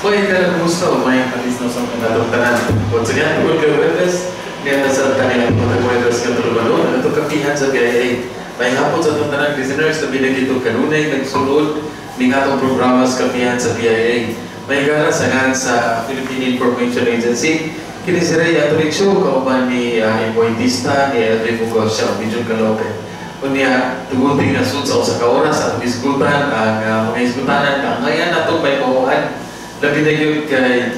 Okay, kailan gusto, may alis na sa mga tanan. Once again, good Webes, ngayon na sa tanin ang mga Webes nga tulubano, ito kapihan sa PIA. May hapon sa itong tanang listeners na binagito kanunay, nagsulod, ng atong programas kapihan sa PIA. May gara sa nga sa Philippine Information Agency, kinisirey ato rin show, kauban ni Imboitista, ni Elvin Bugosya, Bijon Kalope. Kunya, tugunting na sud sa usa ka oras at isgutan ang mga isgutanan ka ngayon atong may mauhan. Labi na yun kay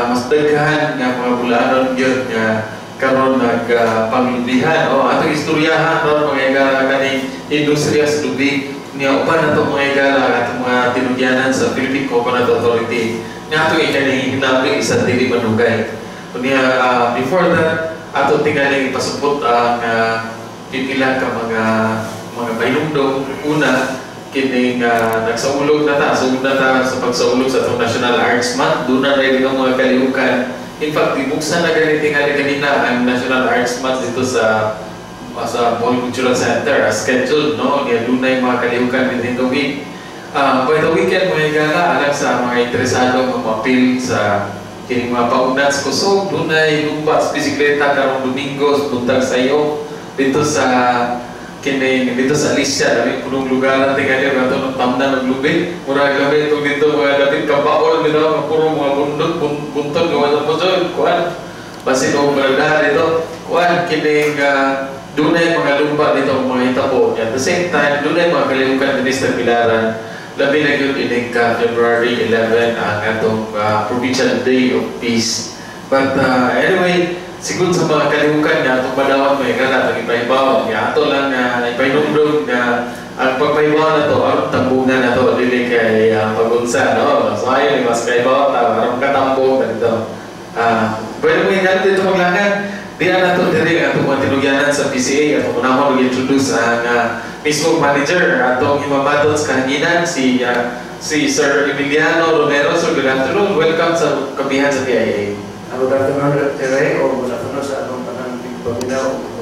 mas daghan nga mga bulanon yun nga karon nagpanglubihan o atong istoryahan ron mga igala kaning industriya sa lubi niya upan natong mga igala atong mga tinugyanan sa Philippine Coconut Authority nga atong ikaning hinabing isa dili manugay. Kunya before that atong tingaling ipasupot ang pipila ka mga painumdom una kining nagsaulog na ta, sugod na ta sa pagsaulog sa itong National Arts Month. Doon na rin ang mga kalihukan. In fact, ibuksan na ganito kanina ang National Arts Month dito sa Mall Cultural Center as scheduled, no? Doon na yung mga kalihukan within the week. By the weekend, mga igala, alam sa mga interesado mag-appeal sa kining mga paunats kusog, doon na yung lumpas, bisikleta, karong Domingos, buntag sa iyo, dito sa dito sa Alicia, dami punong lugar natin ganyan, ito ng tamna ng lubi. Murag gabi itong dito mga dapat kapaol, puro mga bundok, buntog, gawa ng puso, kuhan. Basin o mga dito, kuhan, kining doon na yung mga lumba dito, mga itapo. At the same time, doon na yung mga kalimukan ni Mr. Pilaran. Labi na yun ining February 11, ang atong Provincial Day of Peace. But anyway, siguro sa mga kalimukan niya, itong madawat may gala, nag-ipaibaw. Ato lang ipainomdom na ang pagpaibaw na ito, ang tambungan na ito, dili kay pagunsa, no? So ayun, mas kaibaw, ang katambong na ito. Pwede mo yung dito maglangan, di na ito dili ang itong tinugyanan sa PCA, at unahon mag-introduce ang mismo manager, atong imamadot sa kahanginan, si Sir Emiliano Romero. Sir, good afternoon. Welcome sa kapihan sa PIA. Good afternoon, Dr. Ray, o good afternoon sa atong panantig paminaw o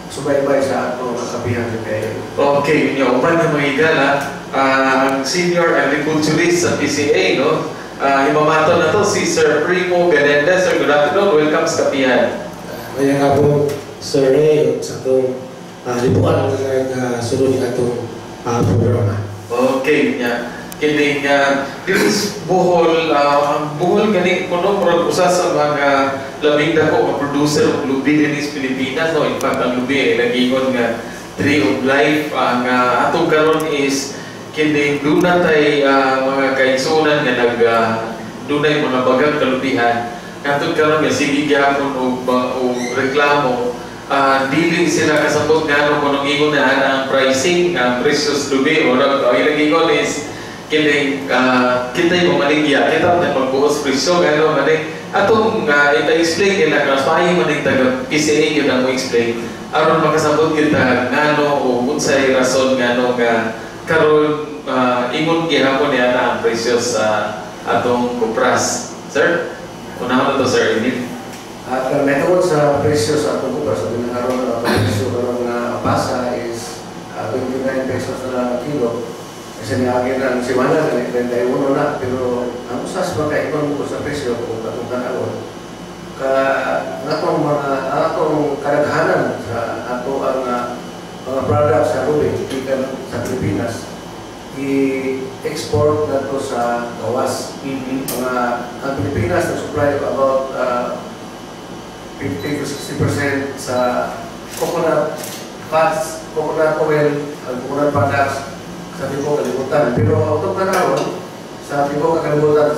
subaybay sa atong kapihan sa PIA. Okay, yung upan ng mga igala, ang senior agriculturist sa PCA, no? Imamato na to si Sir Primo Galendez. Sir, good afternoon. Welcome sa kapihan. Kaya nga po, Sir Ray, sa itong lipuan na sunod ng atong programa. Okay, yeah. Kining this Bohol, ang Bohol ganing kuno murag usa sa mga labing dako nga producer og lubi dinhi sa Pilipinas, no? In fact, ang lubi ay nagingon nga tree of life. Ang atong karon is kining duna tay mga kaigsunan nga dunay mga bagang kalubihan. Katong karon nga sige gyapon og reklamo. Dili sila kasabot nga kung ingon na ang pricing, ang precious lubi o ilang ingon is kining kita yung maligya, kita na magbuhos presyo, gano'n manig. Atong ita-explain nila, mas maayi manig taga PCA yun ang mo-explain. Aron makasabot kita ngano o unsay rason ngano nga karon ingon gihapon niya na ang presyo sa atong kupras. Sir, unahan na to, Sir Emil. At metod sa presyo sa atong kupras, sa pinangaroon na atong presyo karon nga pasa is 29 pesos na kilo. Kasi niagin ang simana, 31 na, pero ang usas makaikon ko sa presyo kung katong kanawon. Atong kadaghanan sa ato ang mga products sa Ruby, ikan sa Pilipinas, i-export na to sa gawas. Ang Pilipinas nag-supply about 50 to 60% sa coconut fats, coconut oil, and coconut products. Sabi ko kalimutan, pero itong panahon, sabi ko kakalimutan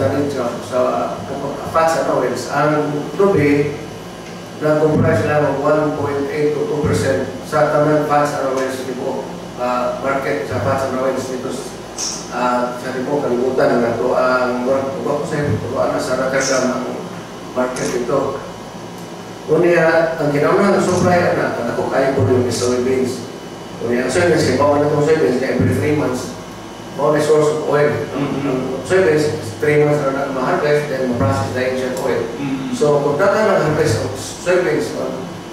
sa fats and oils. Ang Ruby, nag-comply sila ng 1.8 to 2% sa tamang fats and oils tipo market sa fats and oils nito. Sabi ko kalimutan na ito ang ko sa Rotterdam ang market ito. Kunya, ang ginawa ng supply na ako kaya po yung soybeans. Kunya, ang soybeans, bawa na itong soybeans every 3 months. Bawa na source of oil. Soybeans, 3 months na ma-harvest, then ma-process na yung oil. So, kung data na-harvest ang soybeans,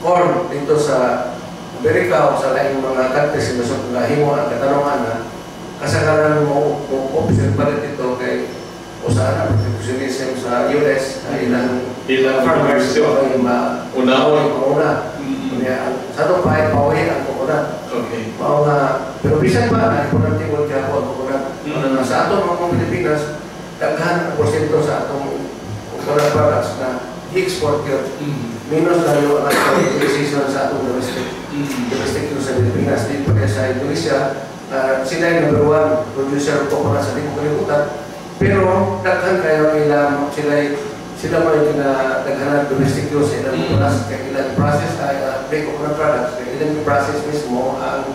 corn dito sa Amerika o sa laing mga countries na himo ang katanungan na kasagaran mo officer pa rin ito kay usaha na protectionism sa US, Ilang farmers proteksyon. ay mauna. Sa itong pahay, pawahin ang coconut. Okay. Pero bisan pa na, importante mo kaya po ang coconut. Sa atong mga Pilipinas, daghan ang porsyento sa atong coconut products na i-export yun. Minus tayo ang atong decision sa atong domestic use sa Pilipinas. Dito pa sa Indonesia, sila yung number one producer of coconut sa Timog Kalimutan. Pero daghan kayo nila, sila mo yung daghanan domestic use, ilang process ay big coconut products, ilang process mismo ang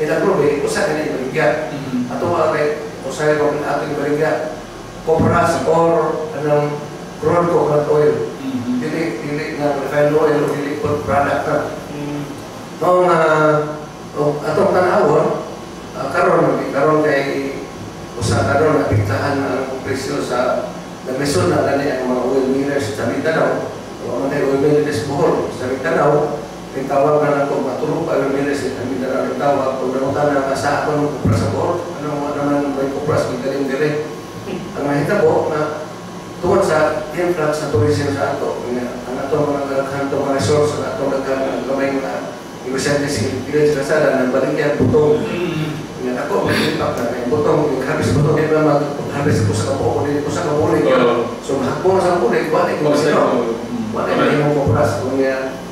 ilang probe, usa ka na ibaligyan. Ato kay usahay ko ang ating ibaligyan, copras or anong crude coconut oil. Dili na refined oil o dili food product na. Atong tanawon, karon kay usa karon napiktahan ang presyo sa nagreson na gani ang mga oil millers sa Mindanao. O mga oil millers Bohol sa Mindanao, may tawag na ako matulog pa oil millers sa Mindanao ang tawag. Kung namutan na sa ako ng kupras sa Bohol, ano naman may kupras, may galing dire. Ang mahitabo na tungkol sa influx sa tourism sa ato, ang ato mga kantong resource, ang ato nagkamay mga Ibasyente si Village Lazada, ng baligyan, butong. Ako, mag-impact na yung butong, yung harvest butong, hindi ba mag-harvest ko sa kapo, hindi ko sa kapulik. So, mahakbo na sa kapulik, balik mo sino. Balik na yung kupras. Kung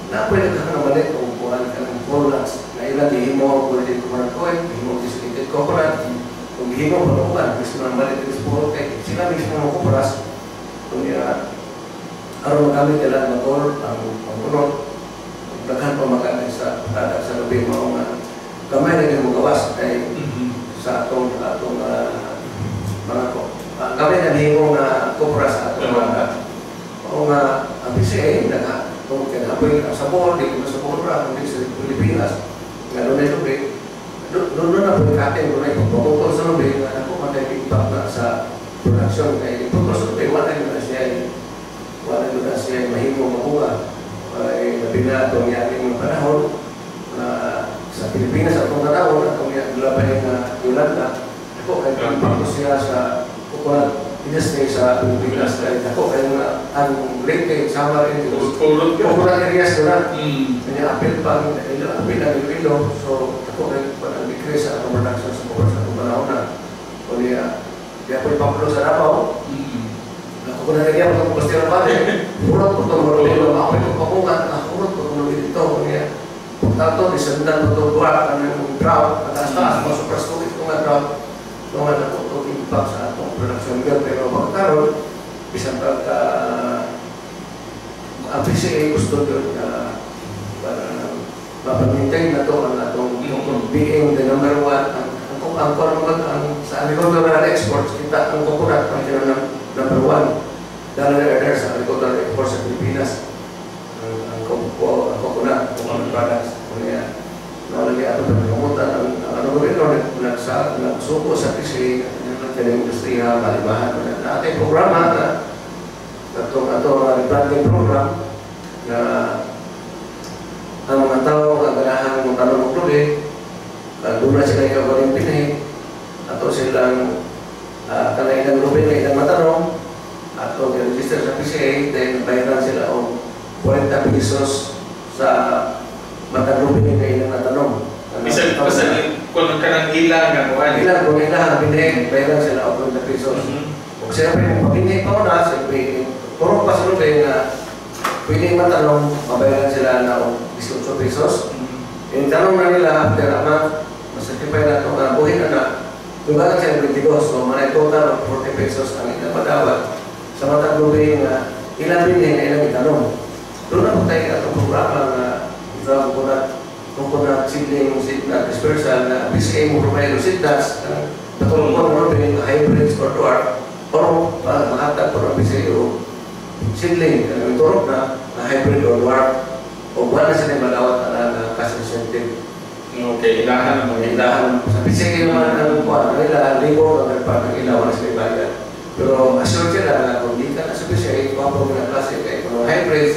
na-pwede ka na balik, kung kuhan ka ng coconuts, na ilan, hihimo, pwede coconut oil, hihimo desiccated coconut, kung hihimo, palukuan, gusto na balik yung sport, kaya sila mismo ng kupras. Kung araw magamit nila ng motor, ang punot, daghan pa magamit sa product sa gabi mo kamay na yung magawas ay sa atong mga ko. Kamay na hingong kupras sa atong mga o nga ang PCA kung kinahapoy ang sabor, di ko sa Pura, hindi sa Pilipinas nga doon ay lubi doon na po ikatin doon ay pagpapungkol sa lubi nga ako matay-impact na sa production kay pagpapungkol sa lubi wala yun na siya mahimong mabuha ay nabina itong yaking panahon na sa Pilipinas at itong panahon at itong labay na Yolanda ako ay impacto siya sa coconut industry sa Pilipinas kahit ako ay ang lake sama rin coconut areas doon kanya apil pa apil ang Iloilo so ako ay decrease sa production sa coconut sa itong panahon na o niya di ako ipapulo sa Davao ako na nagyan ako kung basta na urot ko itong marulilo ako itong pakungan urot ko itong dito niya pagkato isandan ko itong buwak ng drought mataas-taas masupras ko itong drought itong itong impact sa atong production bill pero pagkaroon isang pagka ang PCA gusto doon para mapamintain na ito ang atong being the number one ang sa agricultural exports kita ang coconut ang number one dahil na sa agricultural exports sa Pilipinas ang coconut products kaya nalagi ato na pagkamutan ang ano gobierno nagsuko sa PCA ng industriya malibahan na ating programa na ato replanting program na ang mga tao ang ganahang mga tanong ng klubi doon na sila ikawaling pinay ato silang kanailang klubi na ilang matanong at kung register sa PCA then bayaran sila o 40 pesos sa mataglubi na ilang natanong. Basta kung ka ng ilang ganoan. Ilang kung ilang pinay, bayaran sila o 40 pesos. Kung siyempre kung mapinay pa na, siyempre puro pa sa lubi na pwede matanong, mabayaran sila na o 18 pesos. Yung tanong na nila after a month, masakipay na ito, buhin na lugaran siya ng 22, so manay total of 40 pesos ang inapadawat. Sa mataglubi na ilang pinay na ilang itanong. Doon na po tayo itong programa na coconut seedling, seednut dispersal na PCA mo provide seednuts patulong po mo rin hybrids or dwarf or mahatag po ng PCA o seedling na turok na hybrid or dwarf o buwan na sila malawat na cash incentive. Okay, ilahan naman. Ilahan. Sa PCA naman ang buwan, ang ilahan, libo, ang ilawan na sila bayad. Pero assure sila na kung di ka na sa PCA, kapag na klase kayo, kung hybrids,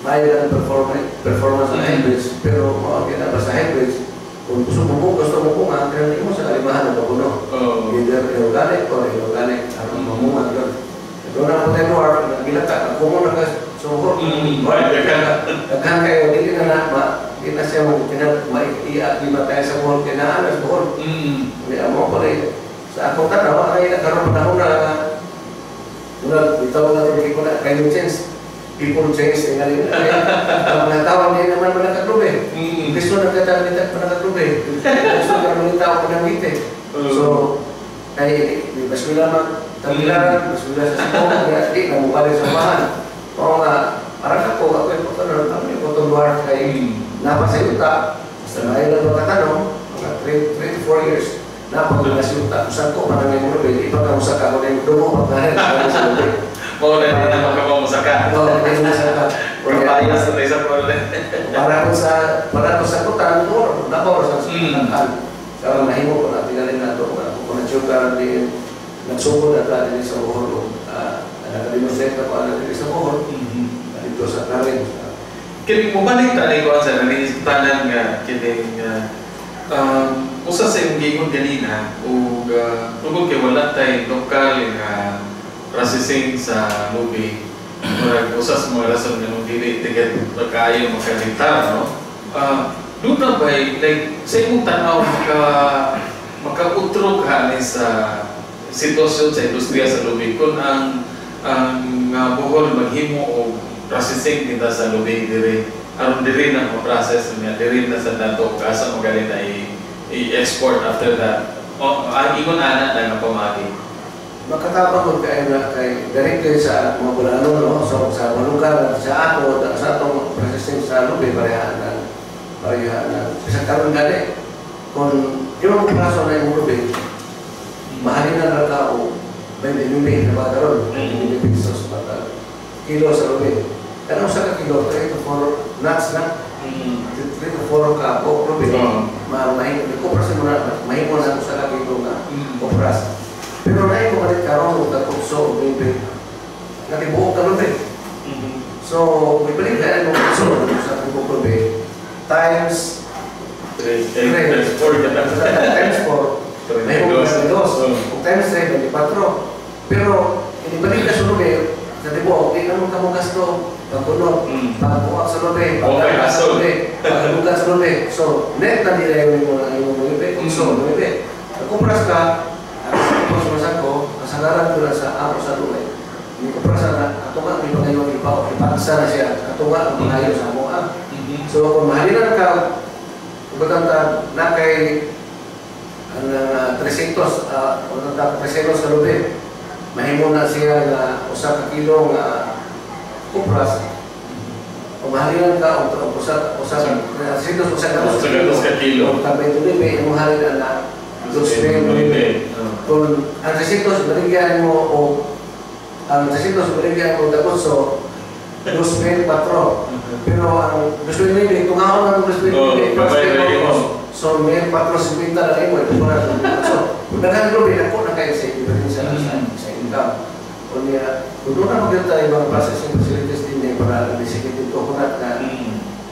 bayad ang performance ng hybrids, pero makakita pa sa hybrids, kung gusto mo bunga, kaya mo sa kalimahan ng baguno. Either inorganic or inorganic, ang mamunga doon. Doon na po tayo dwarf, nagbilata, kumo na ka sungkot. Daghan kayo, hindi na hindi na siya maiiyak tayo sa buhol, kinaan sa buhol. Hindi mo ko rin. Sa akong tanaw, ay nagkaroon panahon na bitaw na ito, climate change. People change, tingnan nila. Ang mga tao, hindi naman manakaklube. Gusto nagkatalitan manakaklube. Gusto naman tao panangiti. So, ay, mas wala magtabilaran, mas wala sa sipong, hindi na mukali sa bahan. O nga, parang ako yung pagkaroon, ang ipotong luar kay napasayuta. Basta na ayaw na magkatanong, mga 3 to 4 years, napaglasyuta. Saan ko, parang ngayon mo, hindi pa kamusak ako na yung dumo, pagkaroon sa lubig. Mau na din naman ka mamusaka. Oo, hindi masaka. Pagpayas na tayo sa problem. Para ko sa kutan, nakor sa kutan. Kaya mahimo ko na tingalin na ito. Kung na-tsugar din, nagsugod at din sa buhol. Nakademonstrate ako din sa buhol. Dito sa namin. Kaya mo balik tayo ko sa nanitanan nga kining usa sa yung gingon ganina o tungkol kay wala tayo lokal nga processing sa lubig. Usas mga rason nga nung dili tigat kayo makalitar, no? Doon na ba, like, sa imong tanaw, maka-utrog ka sa sitwasyon sa industriya sa lubig kung ang buhol maghimo o processing kita sa lubig diri aron diri na ma-process niya, diri na sa dato kasa magaling na i-export after that. O, ingon ana na nga pamagi. Makatabang ko kayo na kay directly sa mga bulano, no? So, sa lugar, sa ato, sa atong processing sa lubig, parehaan na. Sa karoon gani, kung yung praso na yung lubig, mahalin na ng tao, 20 na mga karoon, 20 pesos pa kilo sa lubig. Ano sa ka-kilo, 3 to 4 nuts na, 3 to 4 ka po lubig. Kuprasin mo na, mahimo na sa ka-kilo na kupras. Pero na yung kumalit karoon o kakukso o bibig, natibuok ka lubig. So, may balik na yung kakukso sa kakukso times 3 times 4 may mga dos kung times 3 24 pero inibalik ka sa lubig sa tibuok, hindi naman ka mong gasto pagpunod, pagbuwak sa lubig pagbukas sa lubig, pagbukas sa lubig so, net na nila yung lubig kukso, lubig nagkumpras ka pagkumpasan ko, kasagaran ko na sa ako sa lubig hindi kumpras na, ato nga may pagayon ipaksa na siya, ato nga ang pagayon sa mga so, kung mahalinan ka, kumbatang na kay 300 sa lubig, mahimo na siya na usa ka kilo nga kupras. Kung mahalinan ka, usa ka kilo. Kung kabay tulibi, yung mahalinan na 2,000. Kung ang 300 baligyan mo o ang 300 baligyan mo tapos so 2,004. Pero ang 2,009, kung ako ng 2,009, so may 450 na rin mo, ito po na. So, kung nagkaglobe, ako na kayo sa diferensya sa income. Kung doon na maganda ibang processing facilities din niya para nabisikin dito ko na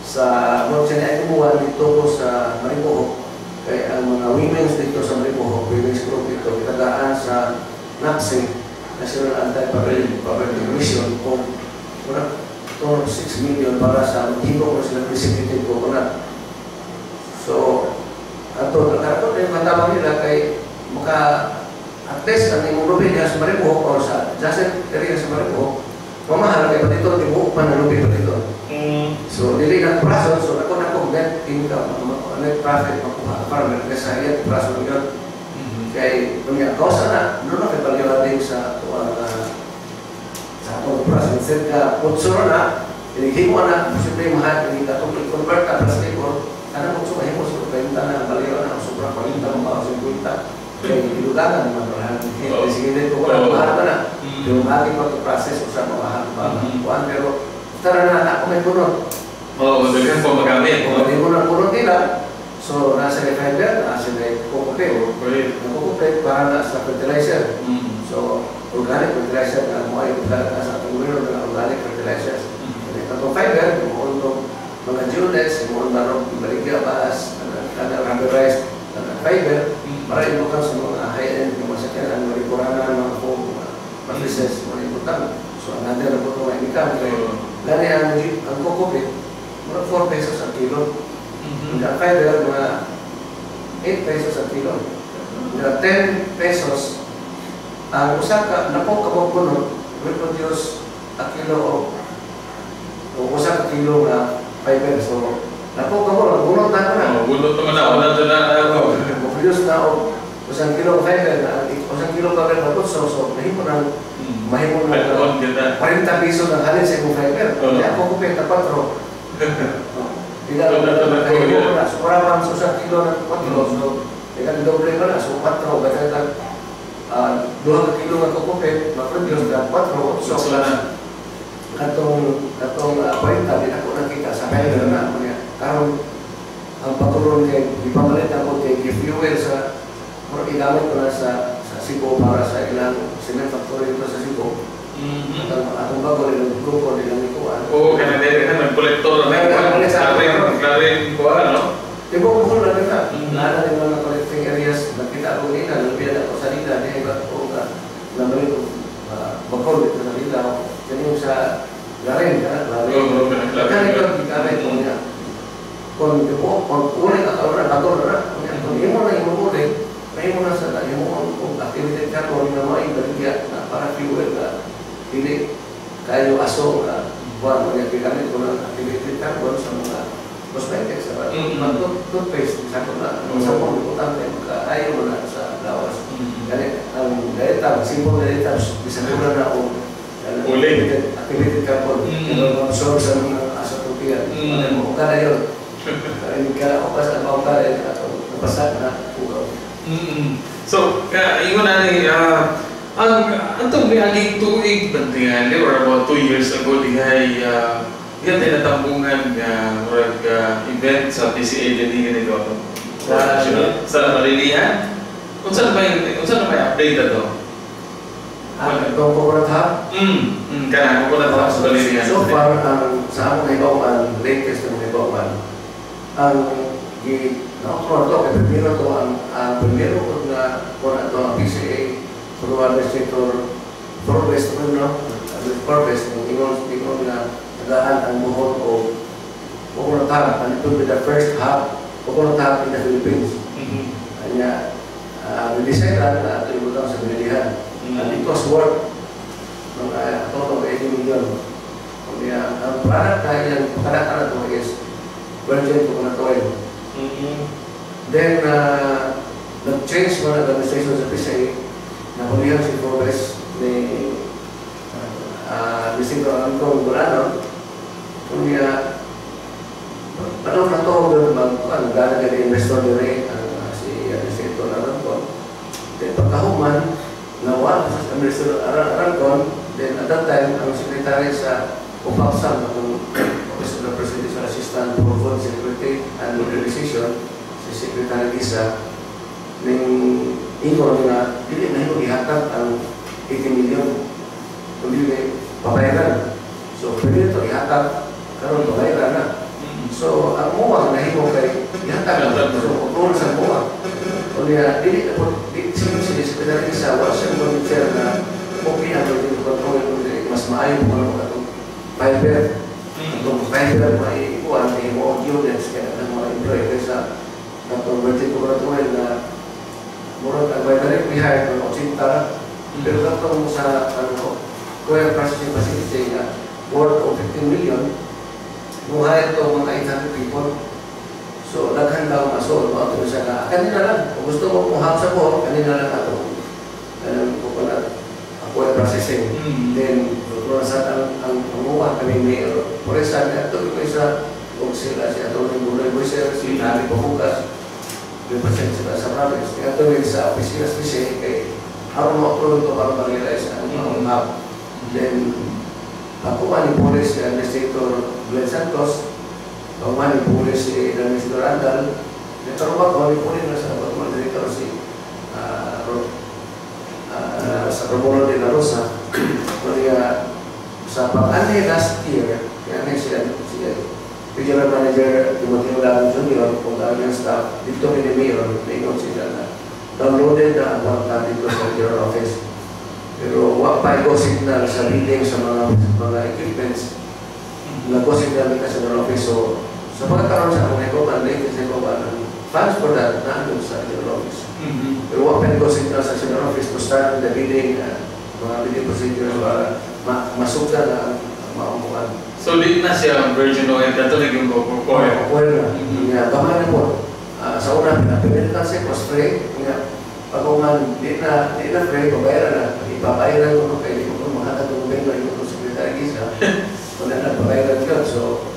sa mga siya na dito ko sa Maribohok. Kaya ang mga women's dito sa Maribohok, women's group dito, kitagaan sa NAPSE, National Anti-Poverty Commission, kung 6 million para sa hibo ko sila distributed coconut. So, ato na yung matabang nila kay maka at least ang imong lubid sa Maribohok o sa Jacet area sa Maribohok, mamahal kayo pa dito, tibuok pa na lubid pa dito. So, dili na praso, so ako net income, net profit, makuha farmer kasi yan praso yun. Kaya, kung yan, kausa na, doon na kayo paliwaling sa tuwang sa atong praso. Instead ka, putsuro na, hinihimo na, siyempre mahal, hindi ka itong i-convert ka plus labor, kana kung sumahimo, so kayo na, baliwa na, sobrang palinta, mga 50, kaya ilugagan naman, mahal. Sige din ko, mahal ka na. Yung aking pag-process, usa mahal pa. Pero, tara na, ako may punod. Oo, daghan po magamit. Kung hindi mo na punod nila, so nasa refiner, nasa kukupe, para na sa fertilizer. So, organic fertilizer na mo ay sa ating gawin ng organic fertilizers. Itong fiber, mo itong mga geodes, mo ang marong ibaligya baas, rubber Gani ang kokopit, mga 4 pesos ang kilo. Ang fiber, mga 8 pesos ang kilo. Mga 10 pesos, ang usa ka, napong kamagpunod, will produce a kilo o usa ka kilo na fiber. So, napong kamagpunod, bunot na ako na. Bunot naman ako na ito na. Produce na o usang kilo fiber na, usang kilo fiber na po, so mahimo na, mahimo na 40 piso na halin sa imong fiber. Kaya ako kupit na 4. Tidak na kahimo na, so para man sa usang kilo na 4, so tidak doble pa na, so 4, kaya lang 2 kilo na kupit, ma-produce na 4, so katong 40, di na ko nakita sa fiber na, karon ang patuloy kay ipamalit ako kay fuel sa pero igamit ko na sa Cebu para sa ilang cement factory dito sa Cebu. Atong bago nilang grupo nilang ikuan. Oo, kaya nag-collector na klaring kuha, no? Tibo ko na kita. Nada din mga collecting areas. Nakita ko nila, nalbiyan ako sa nila. Di ba ko ka nabalik ko bakol dito sa nila. Yan yung sa larin ka. Kaya ito gigamit ko niya. Kung ulit at oras, bago na. Kung imo na imuulit, may mo na sa imo kung activity ka kung na may baligya na para fuel na hindi kayo aso na buwan mo yung gamit ko ng activity ka sa mga cosmetics sa mga toothpaste sa ko na sa kong utang na ayaw mo na sa lawas. Kaya ang daytag, simple daytag, bisa ko na ako activity ka po absorb sa mga asa tupian. Kung ka na yun, hindi ka opas at maong ka rin napasag na ugaw. So, ingon na ni, ang itong niaging tuig bantingali or about 2 years ago, dihay yan tinatambungan event sa PCA din ganito sa Marilihan. Kung saan ba update na ito? Itong Coconut Hub? Kanang Coconut Hub sa Marilihan. So far, sa among hibawan, latest na hibawan, ang primero to ang primero na kung ito ang PCA Rural Administrator Forbes Forbes ingon na tagaan ang buhon o Coconut Hub, and it will be the first hub Coconut Hub in the Philippines. Kanya nidesign na ito ibutang sa Marilihan, and it was worth mga total 80 million. Kaya ang product na yan, pagkakala ito is virgin coconut oil. Then, nag-change mo na administration sa PCA, napulihan si Forbes ni Distrito Angkong Bulano. Kunya, paano na ito mag-gana ka investor ni si Distrito Angkong. Then, pagkahuman, nawala sa Administrator Angkong, then at that time, ang secretary sa UPACSAM, ang Office of the Presidential Assistant for Food Security and Modernization, si Secretary Lisa, ning ingon na dili na ito ihatag ang 80 million kundi pabayaran. So, pwede ito ihatag karon pabayaran na. So, ang muwang na himo kay ihatag na. So, kung sa muwang, kunya dili na po, si Secretary Lisa, wala siya volunteer na okay na ito yung control kundi mas maayon po na itong fiber. Itong fiber may ikuan, may mo audience kaya ng mga employee kaysa itong virgin coconut oil na murag ang may direct behind ng 80. Pero itong sa oil processing facility na worth of 15 million, buhay ito mga 800 people. So, naghan daw maso, mga ito siya na, kanina lang, kung gusto mo muhang sa buhok, kanina lang ito. Coconut oil processing. Then, sa ang panguha kami mayor. Por isa, ito yung isa, kung sila siya ito ng Bulay Boyser, si Nani Pabukas, represent sila sa province. Ito yung sa opisina spesial kay harap mo ito ito para ma-realize ang map. Then, ako manipuli si Administrator Glenn Santos, ako manipuli si Administrator Randall, nagkaroon ako manipuli na sa Pagkuman Director si sa Romulo de la Rosa. Kaya sa pag-ani last year, kaya si Regional Manager Timoteo Lago Jr. kung kanyang staff, dito ni Mayor, naingon sila na downloaded na ang mga dito sa General Office. Pero wag pa ito signal sa reading sa mga equipments. nag-costing namin ka sa general office. So, sa pagkakaroon sa akong ikoban, latest ikoban, funds for that, naandun sa general office. Pero wag pa nag-costing na sa general office to start the bidding, mga bidding procedures para masugda na ang maumuhan. So, di na siya virgin oil, kato naging kukukoy. Kukukoy na. Gamay na po. Sa una, pinapilitan siya, spray. Pag uman, di na spray, pabayaran na. Ipabayaran ko kay di ko mahatag ng gobyerno, yung sekretary Gisa. Kung na pabayaran yun. So,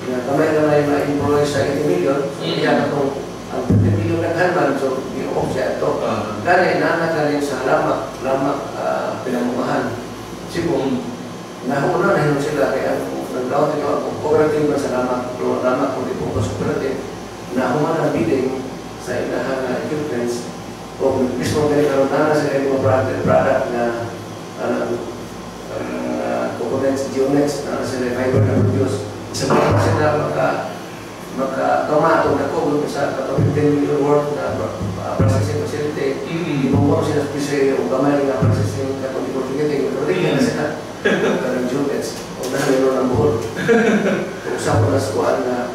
kamay na may ma-employ sa 80 million. So, yan itong ang 50 million naghanman. So, i-off siya ito. Gani, naanagaling sa lamak pinamumahan. Sipo, nahuna na yun sila. Kaya, nag-down din ako, cooperative ba sa lamak kung di po cooperative. Nahuma na bidding sa inahan equipments o mismo kayo karoon na sila yung mga product na components, geonets na sila fiber na produce. Sa mga sila magkakamatong na ko sa 15 million worth na processing facility. Ibang sila kasi yung gamay na processing katong ipurtigating. Pero rin na sila karang geonets o nahalino ng buhol. Usap ko na sa kuhaan na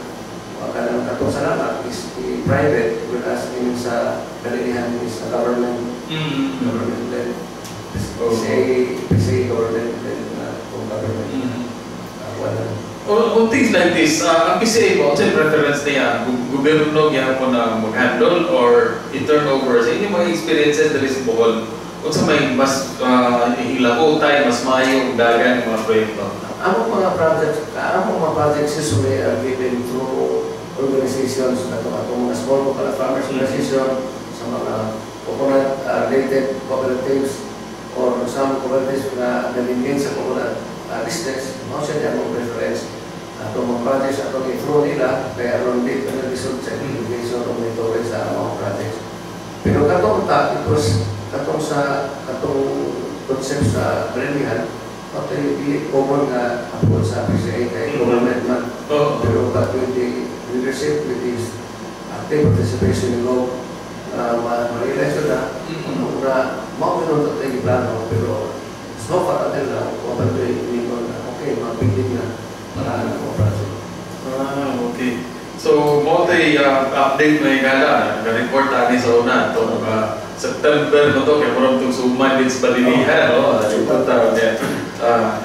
kadang katong salamat is private whereas in sa kalilihan is government led PCA government led na government on things like this, ang PCA po, sa preference niya, gobyerno niya po na mag-handle or i-turnover sa inyong mga experiences dali sa Bohol kung sa may mas hilakotay, mas mayong dagan mga proyekto. Ang mga projects usually are given through organizations atong mga small coconut farmers organization sa mga coconut related cooperatives or some cooperatives na nalingin sa coconut business. Mga siya ang preference atong mga projects atong i-through nila kaya aron di ka nag-result sa irrigation o monitoring sa mga projects. Pero katong concept sa Brenihan hindi common na approach sa PCA kay government man. Pero but with the leadership, with this active participation in law, ma-realize na mauminunod at yung plano. Pero so far until now, mapagdoy hindi ko na okay, mapigil na para na mga project. Okay. So, multi-update na yung gala. Nag-report natin sa una. Ito, September mo ito, kaya parang itong suman din sa balilihan.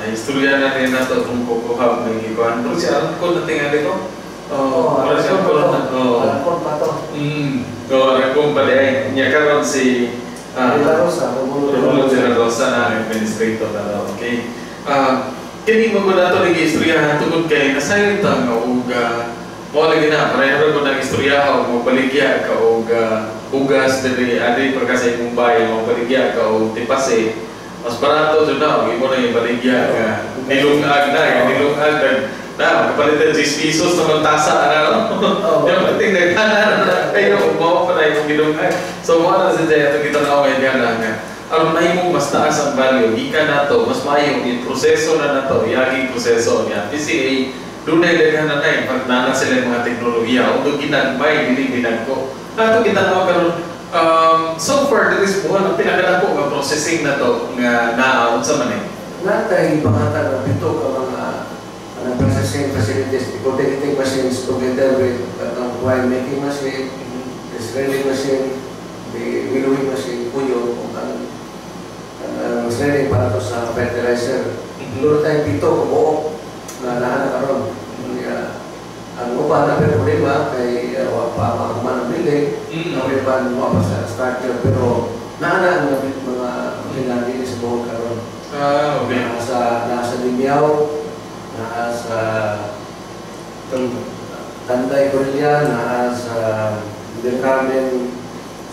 Istorya na rin na ito itong kukuha ng ikuan. Pero si Aron ko natin nga dito. Aron ko pa ito. Aron ko pa din. Niya karoon si Romulo de la Rosa na administrator na. Okay. Kini mo na ito nag-istoryahan tungkol kay nasayang ang uga. Mo lagi na, pareho ko ng istorya o mabaligya ka o bugas dari adi perkasa imong bayan mo baligya ka o tipase mas barato jud na imo na yung baligya ka nilungag na kapalitan 6 pesos naman tasa na yung pating nagkanan ayo mo pa na yung nilungag so mo na sa daya kita na okay gana nga aron na imo mas taas ang value ika na to mas maayo yung proseso na nato yagi proseso niya PCA dunay daghan na tay pag nana sila mga teknolohiya o ginagmay dili ginagko ato kita na karon so far there is buwan ang pinakadako nga processing na to nga naa sa manin natay pangatan ng pito ka mga processing facilities coordinating machines together with wine making machine shredding machine the winnowing machine puyo ang shredding para to sa fertilizer duro tay pito ko buo na nahanap karon ang upa na problema kay pa man bilig naman mo pa sa starter pero naana ang mga pinagili sa buong karon okay nasa Limyaw nasa Tanday Corilla nasa Del Carmen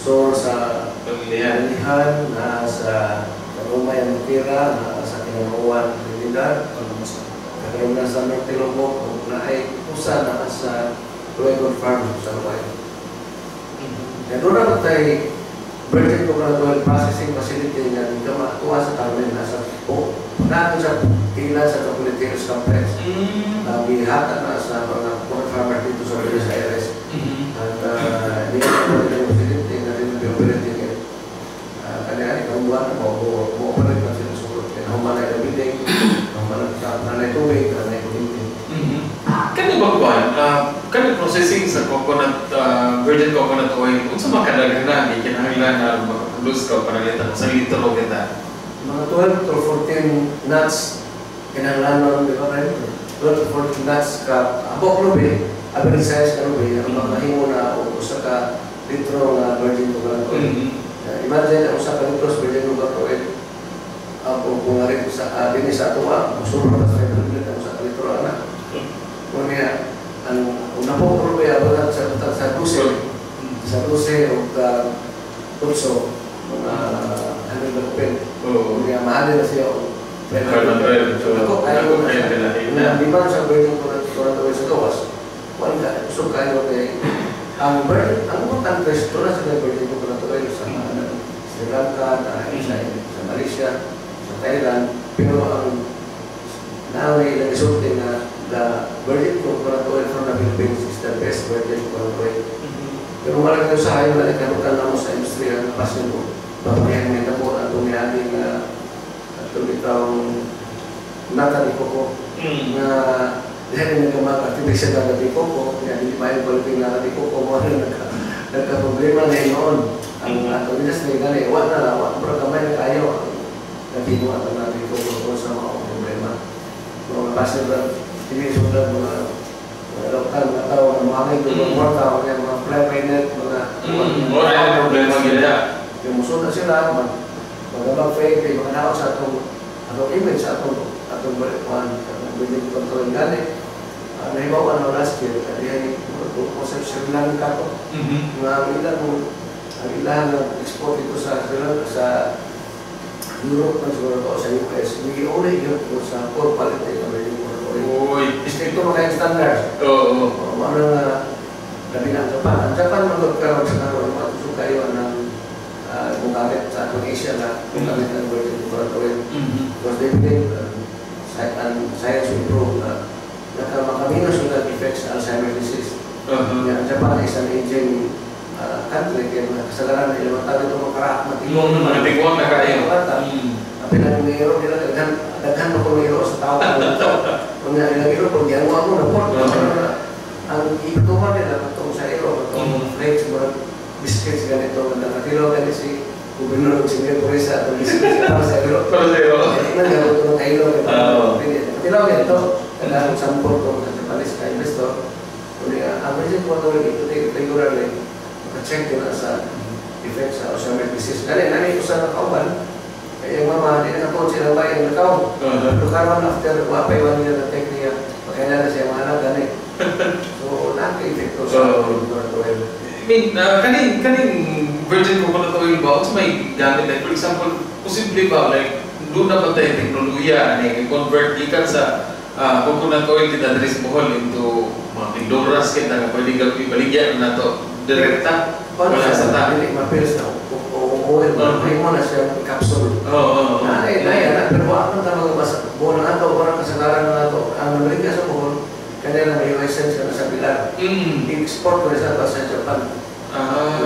Sur sa Pagilihan nasa Rumay Antira nasa Kinamuan Trinidad karon na sa Norte Lombok na ay usa na sa Dragon Farm sa Rumay. Doon na tayo virgin coconut processing facility nga dito matuwa sa Carmen nasa po. Pagkakon sa pila sa Chocolatiers Complex. Bihata na sa mga coconut farmer dito sa Buenos Aires. At dito na facility na rin yung operating it. Kanya ikaw buwan na mo operate na sila sulit. Kaya humanay na bidding, humanay sa nanay tubig, nanay Kani ba kuan? Kani processing sa coconut, virgin coconut oil, kung sa makadaghanan, kinahanglan na makaproduce ka panalitan sa litro kita. Mga 12 to 14 nuts, kinahanglan mo di ba rin? 12 to 14 nuts ka, abok lubi, average size ka lubi, ang mahimo na usa ka litro na virgin coconut oil. Imagine ang usa ka litro sa virgin coconut oil, kung nga sa dinis sa tuwa, masuro na sa usa ka litro na. Kaya ang una po ko lubi, abot sa 12 o pulso, mga ano na pen. Kaya mahal na siya. Ako, ayaw ko na siya. Di ba sa virgin coconut oil sa gawas, wala gusto kayo kay ang utang presto na sa virgin coconut oil sa Sri Lanka, sa Malaysia, sa Thailand, pero ang naway na isulti na the virgin coconut oil from the Philippines is the best virgin coconut oil. Pero wala kayo sa ayaw na ikarutan na mo sa industriya na pasin mo. Bapayahan may tabo at tumiyaning itong nata ni Coco na dahil na mag-artificial na ni Coco, kaya hindi pa yung balipin na ni Coco mo nagka-problema na noon. Ang atong industry na iwan na lang, pero kamay na kayo nagkinuha na ni Coco sa mga problema. Mga pasin na hindi sulat mga lokal na tao, mga mga mga tao, mga fly-by-net, mga problema gila. Yung muso na sila, magabang fake, mga naon sa atong image sa atong balikuan, bilhin kontrol gani. Nahibaw ano last year, kaya kung sa Sri Lanka ko, ang ilan export ito sa Sri Lanka, sa Europe, sa US, hindi ulit yun sa core quality na bilhin kontrol. Ito mga standards. Ano nga, labi ng Japan. Ang Japan magkaroon sa karoon, matuso kayo ng gumagamit sa atong Asia na gumagamit ng virgin coconut oil. Because they believe science will prove na makamino sudah effects sa Alzheimer's disease. Ang Japan is an aging country, kaya kasagaran na ilang tao itong matigong na kayo. Tapi lang yung hero nila, daghan mo kung hero sa tao ko ito. Kung ilang hero, kung ginawa mo na po, ang ipatuman nila itong sa hero, itong flakes, mga biscuits ganito, nakatilaw ganito si Gubernur Singapore Purisa, itong biscuits para sa hero. Nagawin ito ng kailo, nakatilaw ganito, kailangan sampol kung sa Japanese ka investor. Ang reason ko ito regularly, maka-check nila sa effects sa Alzheimer's disease. Kaya namin ito sa nakauban, kaya yung mama, hindi na po sila ba yung nakaw. Pero karoon after, wapay one year na take niya, pakailan na siya mga anak ganit. So, nakaka-effect ko sa coconut oil. Kaning virgin coconut oil ba, kung may gamit, like for example, posible ba, like, doon na ba tayo teknolohiya, i-convert ikan sa coconut oil kita dari Bohol into mga pindoras kita nga pwede gawin baligyan na to direkta wala sa ta. Hindi mapils na oil, may mo na siya capsule. Naya, pero ako na mag-basa. Buwan na ito, parang kasagaran na ito. Ang Amerika sa Bohol, kanila may license ka na sa Pilar. I-export ko na sa Japan.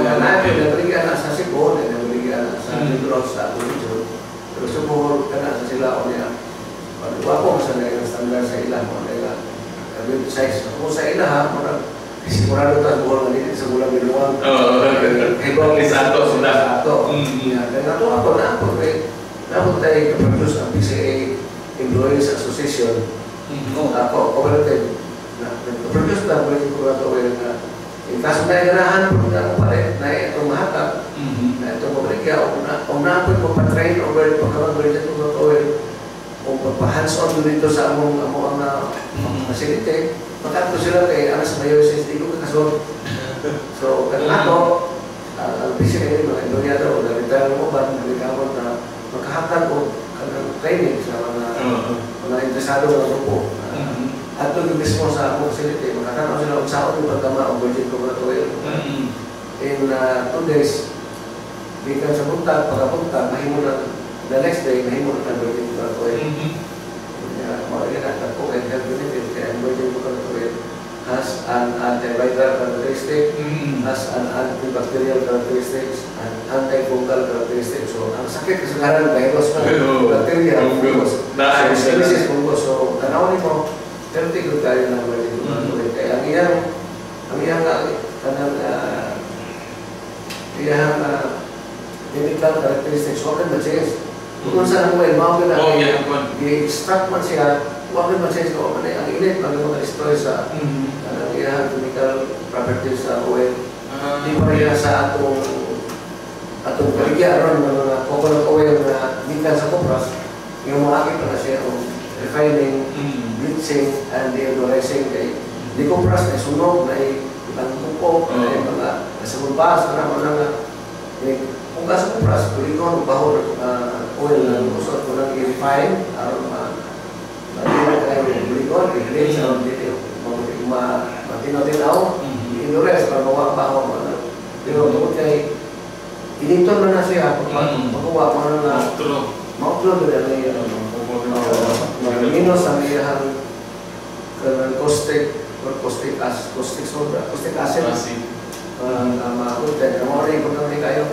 Nabigyan na sa Cebu, nabigyan na sa Negros, sa Agulijo. Pero sa Bohol, kana sa sila o niya. Wapo sa nila standard sa ilang mo nila. Size. Kung sa ilang ha, sigurado ito ang Bohol na dito sa bulang biluang. Ibang lisato sila. Kaya nato ako na ako tayo kaproduce ang PCA Employees Association. Ako, cooperative. Kaproduce na virgin coconut oil na kaso na ganahan po na pare na itong mahatap na itong pabrika kung na po patrain o pagkaroon virgin coconut oil kung pagpa-hands-on dito sa among facility, magkato sila kay anas meiosis, di ko kakasod. So, kanako, ang PCA, mga Indonyado, o na-retire mo ba, nalikamot na magkahatag o training sa mga interesado ng grupo. At doon mismo sa among facility, magkatanaw sila kung saan yung pagkama o virgin coconut oil. In 2 days, bikan sa buntag, pagkapuntag, mahimo na the next day, mahimo na virgin coconut oil. Mga ginagad po, and health benefit, kaya virgin coconut oil has an antiviral characteristic, has an antibacterial characteristics, and antifungal characteristics. So, ang sakit kasagaran, virus na, bacteria, fungus. So, species fungus. So, tanawin mo, healthy good tayo ng virgin olive oil. Kaya ang iyang kanang chemical characteristics, huwag ka ma-change. Kung saan ang oil, mawag na i-extract man siya, huwag ka ma-change ko. Ang init, mag-destroy sa iyang chemical properties sa oil. Di pa rin sa atong kaligya ron ng mga coconut oil na gikan sa kopras, yung mga akit na siya refining, bleaching, and deodorizing kay di kopras na sunog na ibang kuko, na mga sa mabas, na mga kung sa kopras, kulikon, bahor oil na usot ko lang i-refine, aron matino kayo kulikon, i-bleach, aron dito matino-tinaw, i-endurance, para bawa-bawa mo na. Pero tungkol kay initon na siya, pagkuha mo na mautlo na niya minus ang iyang caustic acid na makunta na mo rin kung naman kayo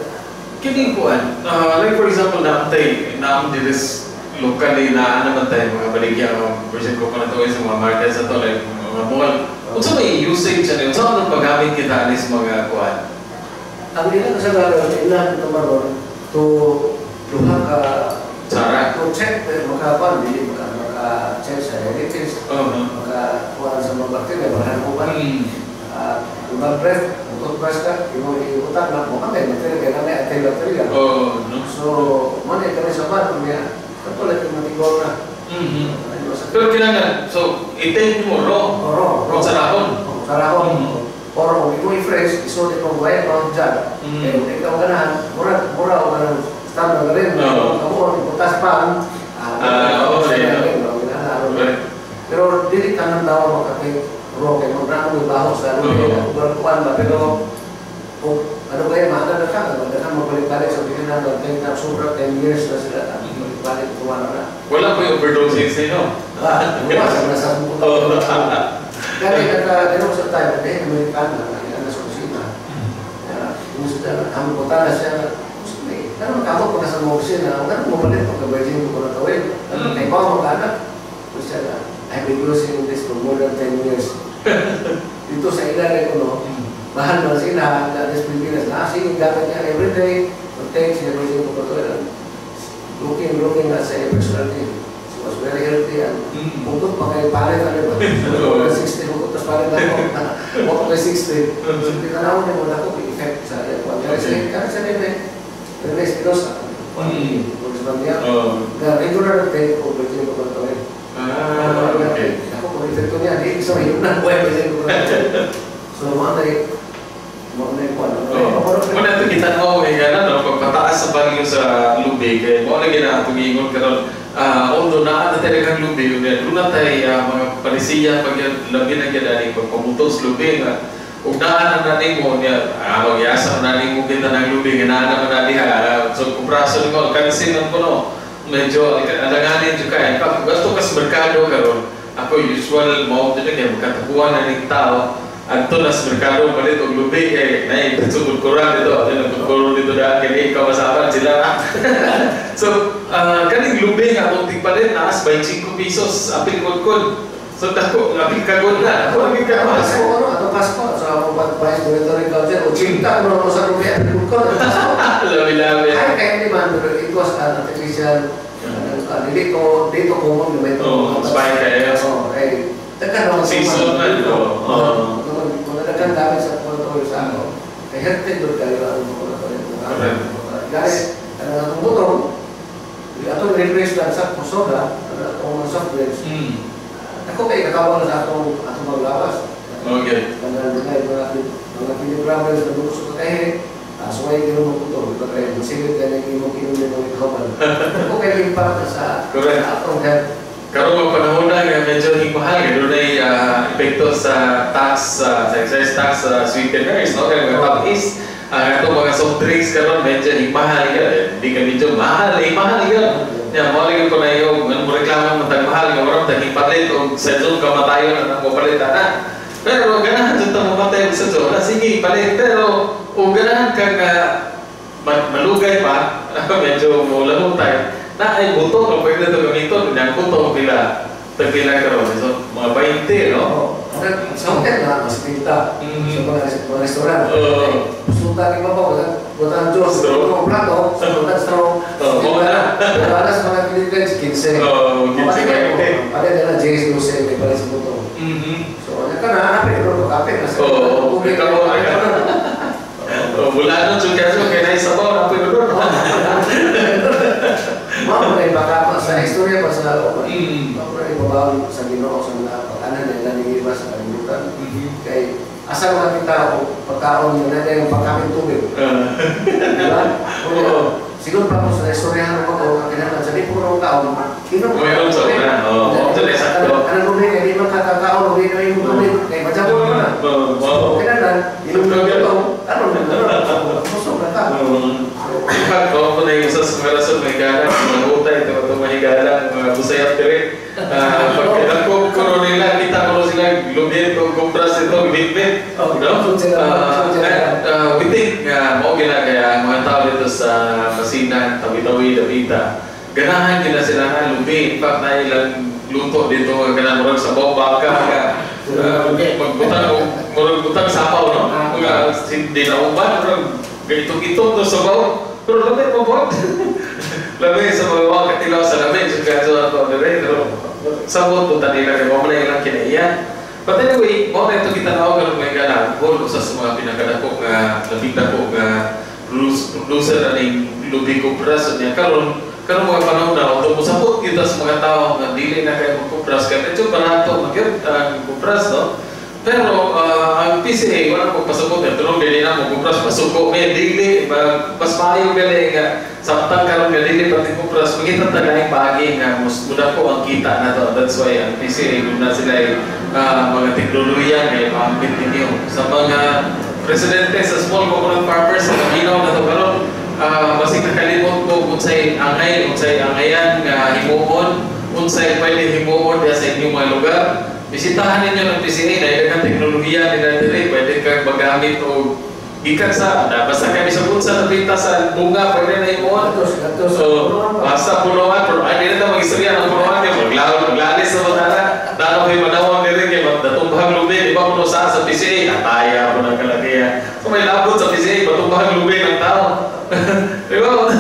Kini kuan, like for example, naamtay dilis locally na naman tayo mga baligya version coconut oil sa mga market sa to, like mga mall. Unsa may usage ano? Unsa man paggamit kita anis mga kuan? Ang ilang kasagaran, ilan ito maroon to luha ka to check makakuan, hindi maka-check sa relatives, makakuan sa mga bacteria, makakuan. Ibang breath, toothbrush ka, iutang na mo kami, material kami, antibacterial. So, muna kami sa bato niya, katulad yung matigol na. Pero kailangan, so, i-take mo raw sa rahon? Sa rahon. Or kung ito i-fresh, isulit mong buhay, mount dyan. Eh, kung ikaw ganahan, mura o ganang standard na rin. Kamuon, iputas pa. Pero dili ka nang daw makakit raw kay mong ramo yung baho sa kuwan ba. Pero kung ano ba yan, mahal na ka, magandang magbalik-balik sa pikinan ng 10 na sobra, 10 years na sila. Balik kuwan na. Wala po yung overdosing sa inyo? Wala, sa nasa puto. Kaya nagkakaroon sa tayo, dahil Amerikana, nasa kusina. Kung ang puta na siya, ano makamot ko nasa mga kusina, ano mabalit pagka virgin ko na tawin. Ay ba mga anak? Kung siya na, I've been using this for more than 10 years. Dito sa ilalim ko, no, mahal na sila, this Pilipinas, sige, gamit niya everyday, mag-take siya virgin ko na tawin. Looking at sa personality. Was very healthy and bukod pa kayo palit ano ba? 60 bukod tapos palit ako. Bukod kayo 60. So pinanaw niya muna ko effect sa aircon. Kasi siya rin Rene Espinosa. Congressman niya. Na regular na tayo ko virgin ko ito rin. Okay. Ako kung effect ko niya, di isa mahirap na buhay virgin ko ito. So mga yung muna ito kita mo pagpataas sa bagyo sa lubig mo lagi na tumingon karon although na talagang lubig doon na tayo mga palisiya pag labi na yan pag pamutos lubig ug naan na natin mo niya mag-iasa na natin mo kita ng lubig naan naman natin so kung braso mo kansin ng puno medyo alanganin dyan kaya gusto ka sa merkado karon ako usual mo dyan kaya magkatapuan na ng tao Anto nas merkado palit og lubi kay nay sugod kuran dito at nagkuro dito daan kay ikaw masaban sila. So kaning lubi nga kung tigpalit naas 25 pesos apil kod. So dako apil kagod na. Ako lagi ka mas ko ato pasko sa ako pag-price monetary culture o cinta mo sa lubi apil kod. Labi-labi. Ay kaya di man pero it was an artificial dito common na ito. Spike kayo. So tekan ang season man. Magandang gamit sa photo sa ako. Kaya healthy doon kayo ang photo ito. Guys, ang butong, ito replace lang sa soda, ang soft drinks. Ako kayo nakawal sa atong maglawas. Okay. Mga pinigramers na buto sa kakahe, suway kayo mga butong. Ito kayo, masigit ka na yung inumin ng ikawan. Ako kayo impact sa atong health. Karon mo panahon na nga medyo higmahal doon ay epekto sa tax sa excise tax sa sweeteners no kaya mga tamis atong mga soft drinks karon medyo higmahal ya di ka medyo mahal ya mo lagi ko na yung mo reklamo mo tag mahal nga oras tag ipalit og sa zone kamatayon na mo palit na pero ganahan jud ta mo matay sa zone sige palit pero og ganahan kag malugay pa medyo mo lamong tayo na ay buto kung pwede ito gamiton, yung buto nila Tagpila ka ron. So, mga 20, no? Sa hotel na, mas pinta. Sa mga restaurant. Sultan ni Papa, butan Diyos. Sa plato, sa butan straw. Oo na. Pero alas mga Philippines, 15. Pada na James Jose, may pala sa buto. So, ano ka na, hanapin, pero kapit na sa public ako. Wala nung suka kaya na isabaw, napoy doon. Mau na ibaka sa istorya pa sa mau na ibabaw sa Ginoo sa mga pag-anan nila ni iba sa kalimutan. Kay asal mga kita o pagkaon nila na yung pagkamin tubig. Diba? Siguro pa po sa istorya ng mga kailangan sabi po ng taon, Mayroon sa una. Anong tubig, hindi man kakakaon, hindi na yung tubig, kay madyabo naman. So, kailangan, yung tubig, ano, pusok na ta. Ipan ko, kung na yung sa sumarasot, may galang, mga utay, ito mahigala, mga busayap direct. Pagkailan ko, kuro nila, kita ko sila, lumit, kumpras ito, bitbit. We think, mo ginagaya, mga tao dito sa Masinan, Tawi-Tawi, Davita, ganahan nila sila na lumit. In fact, na ilang luto dito, ganahan mo sa bawang baka, magbutang sapaw, no? Mga hindi na uban, ganito-gito to sa bawang. Pero lamig mo po. Lamig sa mga mga katilaw sa lamig. So kaya sa ito, pero sabot po tayo nila. Kaya mo na ilang kinaiyan. But anyway, mo na ito kita na ako ng mga gana. Kung sa mga pinakadakong labing-dakong producer na yung lubi kupras niya. Karon mga panahon na ito, musabot kita sa mga tao na dili na kayo magkupras. Kaya ito barato mag-yun ang kupras, no? Pero ang PCA, wala ko pasabot na tulong dili na mo kupras, pasuko may dili, mas maayo gali nga samtang karon nga dili pati kupras, magita tagay pagi nga muda ko ang kita na to. That's why ang PCA guna sila mga teknolohiya nga maambit ninyo sa mga presidente sa small coconut farmers sa ginaw na to karon. Basig nakalimot ko unsay angayan nga himuon, unsay pwede himuon sa inyong mga lugar. Bisitahan ninyo ng PCA dahil ang teknolohiya nila diri, pwede kang magamit o gikan sa basta kami sa bunsa na pinta sa bunga, pwede na imuon. So, basta punuan, pero ay hindi na mag-istorya ng punuan niya, maglalis na matala, dano kayo manawang diri, kaya matumbahang lubi, di ba puno sa PCA, nataya po ng kalagaya. So, may labot sa PCA, matumbahang lubi ng tao. Di ba?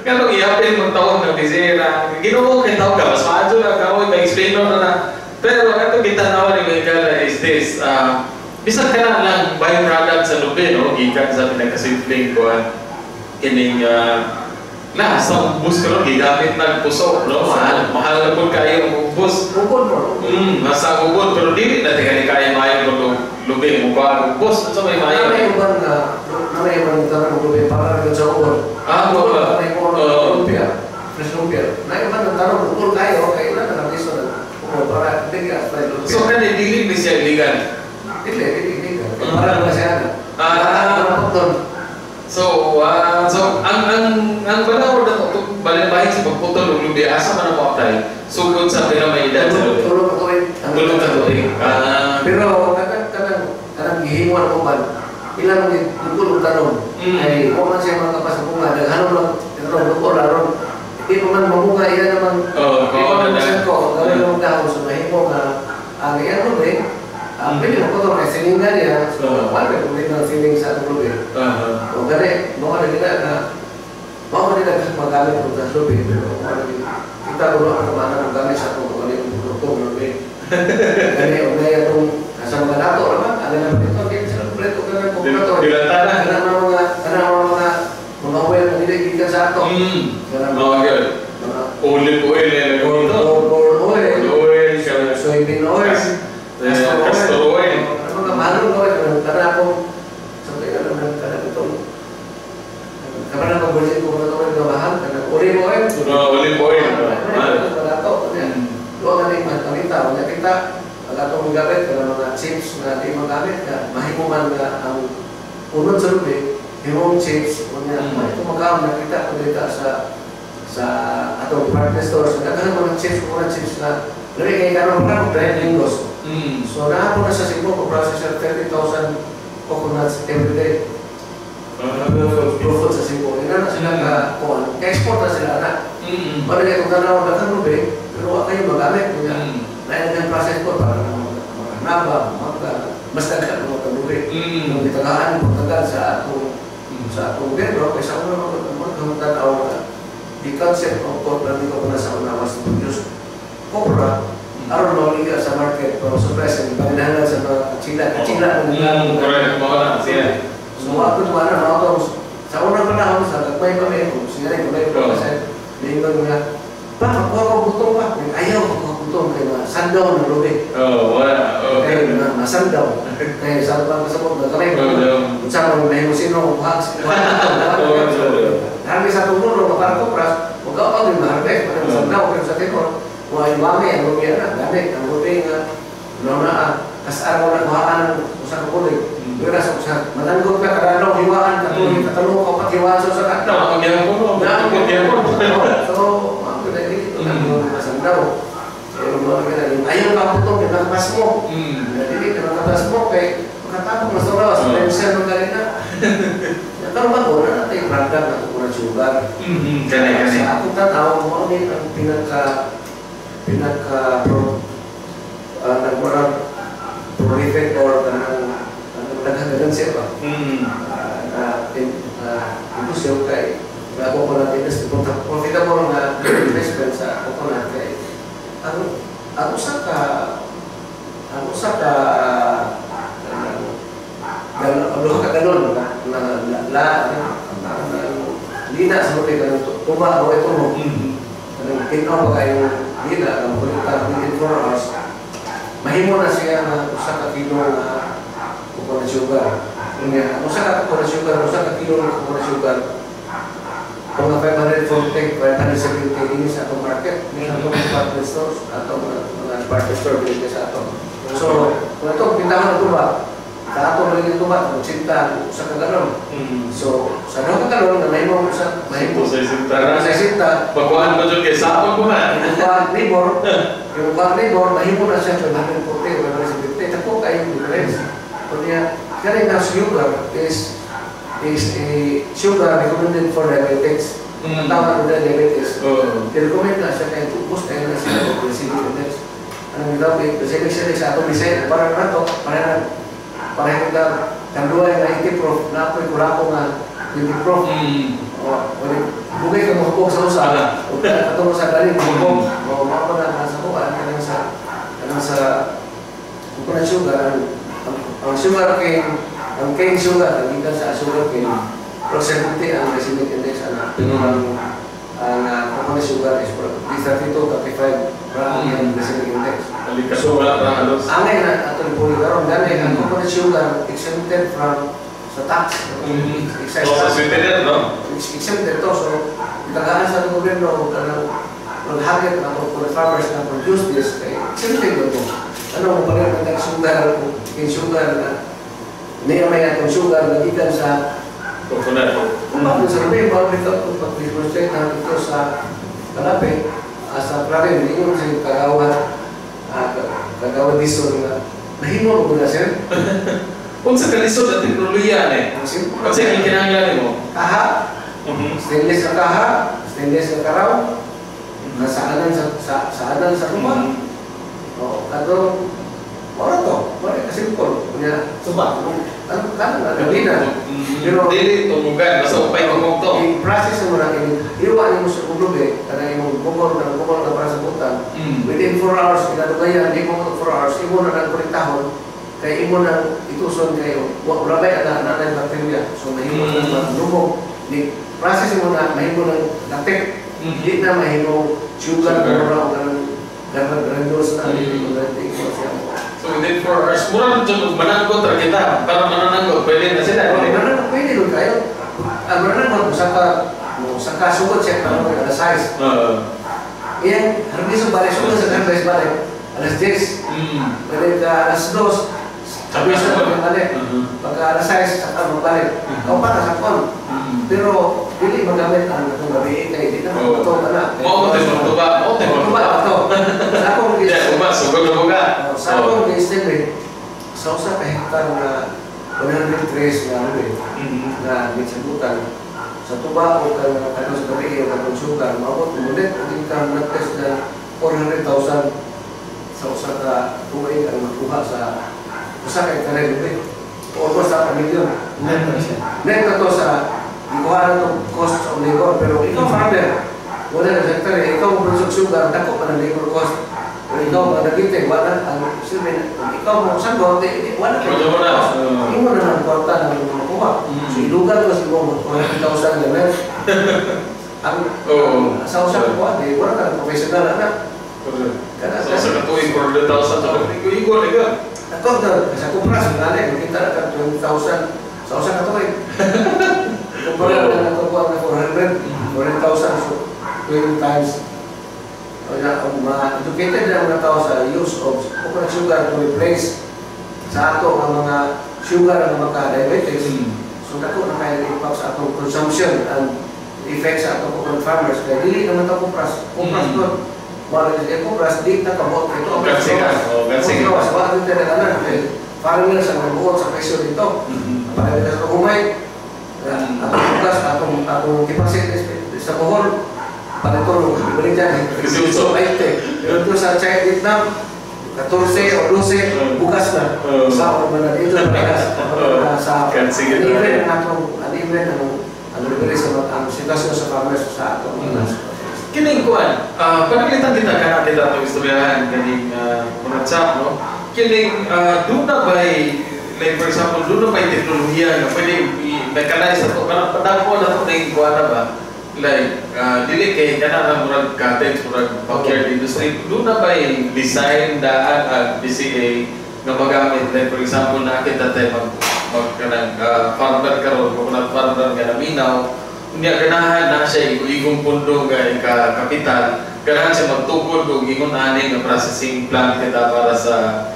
Ganong iyapin mong tawag ng PCA na, ginawa kay tawag ka, mas maadyo na kamo, may-explain na. Pero ito kita naman ni Miguel is this, bisan ka na lang byproduct sa lubi, no? Gikan sa pinagkasimpleng ko, kining sa bus ko, gigamit ng puso, no? Mahal na po kayo ang bus. Ubod mo. Nasa ubod, pero dili na tingnan kaya mayo ng lubi, mukha ng bus, at sa may mayo. Namay uban ng lubi para rin sa ubod. Wala. Namay uban ng lumpia. Fresh lumpia. Namay uban ng tanong, ubod kayo, kaya na nakamiso na. Para tigas, so kan dili bisa illegal. Dili. Para masaya. So ang balaod na to balik sa pagputol ng lubi asa man ang patay. Sugod sa may edad sa lubi. Tulog ka tuig. Pero kanang gihimuan ko man. Ilang tulog tanong. Ay ko man siya makapas ko nga daghanon lang. Pero ko laron. Di pa man mamunga, iyan naman, di pa man masan ko, gawin naman dahon sa mahimo na, ang iyan mo rin, pwede mo ko ito may silingan niya, so, wala kung may mga siling sa atong lubi. O gani, mga nagina na, mga nagina kasi magamit ko sa lubi, pero mga nagina, kita ko lang ang mga magamit sa atong mga naging lubi. Gani, o na yan itong, sa mga nato naman, ano naman ito, hindi sila kompleto ka ng kompleto. Mga oil na nilagay sa ato. Olive oil na corn oil, soybean oil, castor oil. Mga mahalong oil, karena po, sabi ka naman, karena ito, karena pag-ulit ko mga oil na mahal, karena olive oil. Olive oil. Doon ka rin magkamita, kita, pag atong magamit, karena mga chips na di magamit, mahimuman na ang unod sa lubi, himong chips, ito magkakaroon nakita ko dito sa atong department store. So, nagkaroon mga chips na lari kayo karoon na bread lingos. So, nahapon na sa Cebu, processor 30,000 coconuts every day. Profit sa Cebu. Ina na sila ka-export na sila na. Para kayo kung tanaw na lubi, pero wala kayo magamit. Lain proses po para nabang, mas dagdag mga kalubi. Nung itagaan, pagtagal sa atong bedrock, kaysa una magkakatanaw na the concept of copra dito ko na sa una was to produce copra aron mauliga sa market pero sa present, paginahalan sa mga kachila ng correct, mawala siya. so ako naman na sa unang panahon sa nagmay kami kung sinari ko na kasi naingon nga pa, makuha ko butong pa ayaw makuha butong kaya mga sandaw ng lubi Wala. kaya masandaw kaya sa pang kasabot na kami kung saan mo may sino harga sa tumulo para kupras huwag ka pag yung harga para masandaw pero sa tikor mga imami ang lubi na gamit ang lubi nga kasar mo na kuhaan sa kapulig pero sa matanggot ka kadalaw hiwaan katanong ko patiwaan sa katlaw so masandaw ayaw ka putong kinakapas mo hindi kinakapas mo kaya makatapong masuraw sa pemsel ng galina pero bago na natin yung ragdag na tukunan sugar sa akong tanaw mo ang pinaka nagmurang prolific or naghagagan siya ba indusyo kay coconut industry profitable na investment sa coconut kay ang usa ka ganon na lina sa mga ganon tuba o ito mo anong kinaw ba kayong lina ang kulita within 4 hours mahimo na siya na usa ka kilo na coconut sugar usa ka coconut sugar usa ka kilo na coconut sugar mga 540, 570 ini sa atong market may atong department stores atong mga department store dito sa atong so kung ito pintahan na tuba sa atong rin tuba magsinta sa kaganon so sa mga kaganon na may mga sa sa sinta Bakuan ko dyan kay Sapon ko man. yung bag labor mahimo na siya 140 o 170 tako kayo difference kunya kaya na sugar is a sugar recommended for diabetics. Ang tawag na diabetes. I-recommend na siya kaya tupos kaya na siya ng glycemic index. Anong gawin? Glycemic index sa atong design. Para na ito, para na kanduay na 80 proof, na apoy kulako nga 20 proof. Bugay ka mahubog sa usa. Atong sa galing, mahubog. Mahubog na nasa kuwan. Kanang sa coconut sugar. Ang sugar ang cane sugar, nagitan sa sugar cane, approximately ang glycemic index pero ang coconut sugar is 32, 35 ang glycemic index. So, angay na atong puligaron, gani ang coconut sugar exempted from sa tax. Excise tax. Exempted to, so itagaan sa gobyerno mag-hagit na for the farmers na produce this, exempted ito. Ano mo pala ng sugar, cane sugar na may atong sugar na ikan sa coconut. Kung bakit sa rumi, bakit ito pag-demonstrate na ito sa kalapit, sa prarin, hindi mo sa kagawa dison na nahimo mo na sir. Kung sa kalisod at teknolohiya kasi yung kinahanglan mo? Kaha, stainless na kaha, stainless na karaw, nasaanan sa rumah. Kato, wala to, wala kasimpol. Kunya, suba, ano galina. Pero dili tumugan, nasa upay mo to. yung process mo na iwan mo sa kublubi, kada yung bukol na para sa butan. Within 4 hours, kinatubayan, di mo 4 hours, imo na nagkuritahon, kaya imo na ituson kayo, wala ba yung nanay bacteria. So, mahimo na lumog. Di process mo na, mahimo na latik. Di na mahimo sugar na mura o granules na, hindi mo na siya. So within 4 hours, mura ito mananggot ra kita. Para manananggot, pwede na sila. Manananggot, pwede doon kayo. Manananggot, sa sugod siya, para mo yung alas 6. Yan, harbiso balik, sugod sa harbiso balik. Alas 10. Pwede ka alas 2. Harbiso balik. Pagka alas 6, saka magbalik. Kaupat na sa kon. Pero, dili magamit ang itong gabi, kaya di na ito na. Oo, tuba. Tuba, ito. Sa akong sugod na buga. sa akong estimate, sa usa ka hektar na 100 trees na mitsabutan, sa tuba o kanong sa gabi o kanong sugar, maabot ulit, hindi ka nag-test na 400,000 sa usa ka tuig ang makuha sa usa ka hektarya almost sa milyon. Net na to sa ikuha na to cost of labor, pero ikaw farmer, wala na hektarya, ikaw mo produce sugar, dako pa ng labor cost. Pero ikaw mga nagkita, wala ang silbi, ikaw mo sagot, wala ka labor cost. Hindi mo na ng kwarta na makuha. So ilugan ko siguro mo, 100,000 yan. Ang sa usa ko, wala ka ng professional anak. So sa katuig 400,000 sa igo. Ako sa kumpras, nalay, kita na ka 20,000 sa usa ka tuig. Kumpara na ito po ang 400,000, so 20 times. Ma-educated na mga tao sa use of coconut sugar to replace sa ato ang mga sugar ng mga diabetics. So dako na kaya impact sa atong consumption and effect sa atong coconut farmers. Kaya dili naman ito kumpras. Kumpras doon. Kumpras, di na kamot. Ito ang gansigan. Sa mga dito na kanan. Parang nila sa nabuot sa presyo dito. Parang nila sa umay. Atong kumpras, atong kipasit sa Bohol. Parang ito, balik dyan. So, 20. Pero ito sa China, Vietnam, 14 o 12, bukas na. Sa mga na dito, sa anime ang libre sa ang sitwasyon sa farmers sa atong Kining kuan, panaglitan kita kana kita itong istoryahan kaning Munatsap, no? Kining doon na ba'y, like for example, doon na ba'y teknolohiya na pwede mechanize na ito, kanang padako na ito na yung kuan na ba? Like, dili kay kana na murag cottage, murag backyard industry, doon na ba'y design daan at BCA na magamit, like for example, nakita tayo mag farmer karon, coconut farmer nga naminaw, niya ganahan na siya igong pundo nga kapital, ganahan siya magtukod o ingon ani nga processing plant kita para sa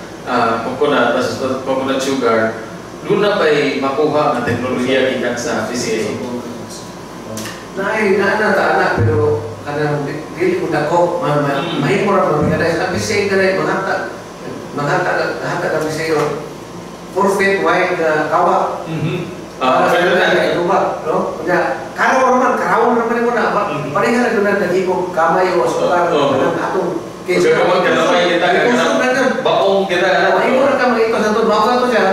coconut sugar. Doon na ba'y makuha ang teknolohiya gikan sa PCA? Naana, pero kanang dili ko dako, mahimo ra mga kada sa PCA kanay mangata ang PCA 4 feet wide kawa. Pero na iba, no? Kaya karawan naman mo na. Pareha na doon na nagiging kamay o asukar ng atong case. Kaya kamay kita ka baong kita ka. Ay mo na ka mag-ito sa doon. Baka ito siya.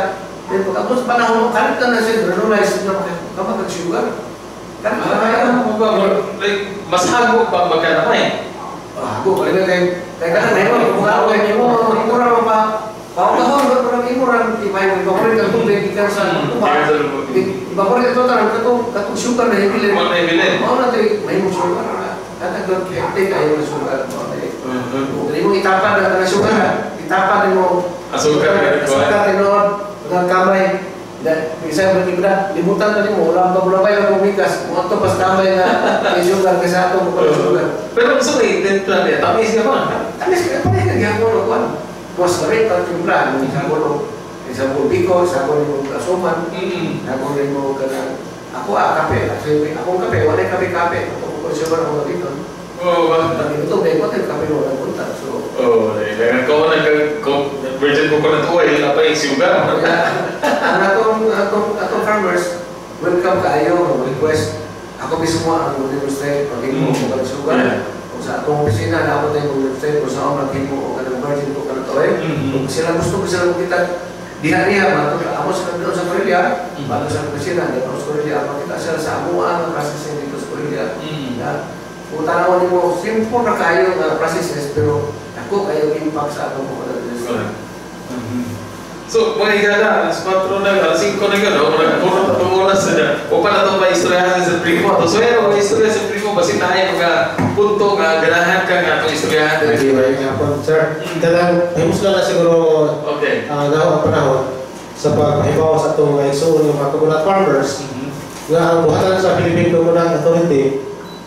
Pagkabos panahon mo, kalit ka na siya. Renalize na kapag nag-sugar. Kalit ka na kaya. Mas hago pa magkanamay. Hago, paling kaya ka na yun. Kung ako kayo mo, ito na pa. Pagkahon, parang imurang ibay mo, ibakulit ang tubig, ikan sa tuba. Ibakulit ito tarang, katong sugar na hibilin. Mao na ito, may mo sugar na. Katagod, hektik kayo na sugar. Hindi mo itapan na sugar. Itapan mo asukar tinood, ng kamay. Isa mo ibra, limutan na mo, wala pa bulabay na pumikas. Mga ito pas kamay na may sugar, kasi atong sugar. Pero gusto mo i-templan niya, tamis ka pa. Tamis ka pa, nagyago na mas rin ang timpla, isang biko, isang mo kasuman, isang mo kanang ako kape, akong kape, wala kape-kape, ako consumer ako dito. Ito, may kote, kape mo lang punta. Kaya ko virgin coconut oil, apa yung sugar? Atong farmers, welcome kayo, request. Ako mismo ang demonstrate, pag-imo ko ng sugar. Sa atong opisina na ako tayo mag-website kung saan ako nag-himo o kanang virgin ko kanang toy. Kung sila gusto ko sila makita diha-diha, ako sila doon sa Korea, bago sa opisina, doon sa Korea, makita sila sa amuan ng processing dito sa Korea. Kung tanawin mo, simple na kayo ng processes, pero ako kayo impact sa atong mga industry. So, mga higala, alas 4 na, alas 5 na gano'n, nagpuro na sila. O pala ito ba istoryahan sa primo? So, mga istorya sa primo, basin tayo mga punto nga ganahan ka nga itong istoryahan. Okay, may hapon, sir. Himus lang na siguro gawang ang panahon sa pagpahibaw sa itong igsoon ng mga coconut farmers nga ang buhatan sa Philippine Coconut Authority